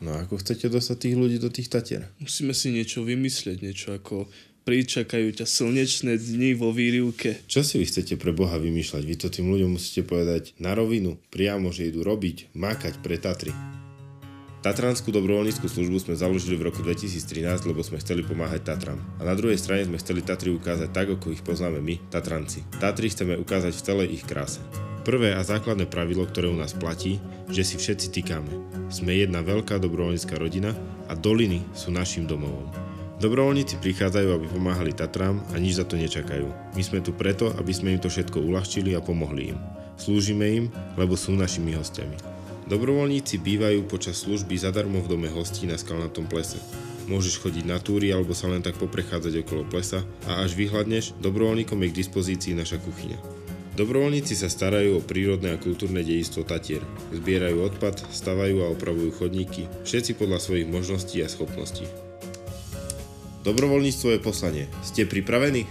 No a ako chcete dostať tých ľudí do tých Tatier? Musíme si niečo vymyslieť, niečo ako pričakajú ťa slnečné dni vo výrivke. Čo si vy chcete pre Boha vymýšľať? Vy to tým ľuďom musíte povedať na rovinu, priamo, že idú robiť, mákať pre Tatry. Tatranskú dobrovoľníckú službu sme založili v roku 2013, lebo sme chceli pomáhať Tatram. A na druhej strane sme chceli Tatry ukázať tak, ako ich poznáme my, Tatranci. Tatry chceme ukázať v celej ich kráse. Prvé a základné pravidlo, ktoré u nás platí, že si všetci týkame. Sme jedna veľká dobrovoľnícka rodina a doliny sú našim domovom. Dobrovoľníci prichádzajú, aby pomáhali Tatram a nič za to nečakajú. My sme tu preto, aby sme im to všetko uľahčili a pomohli im. Slúžime im, lebo sú našimi hostiami. Dobrovoľníci bývajú počas služby zadarmo v dome hostí na skalnatom plese. Môžeš chodiť na túry alebo sa len tak poprechádzať okolo plesa a až vyhladneš, dobrovoľníkom je k dispozícii naša kuchyňa. Dobrovoľníci sa starajú o prírodné a kultúrne dedičstvo Tatier. Zbierajú odpad, stavajú a opravujú chodníky, všetci podľa svojich možností a schopností. Dobrovoľníctvo je poslanie. Ste pripravení?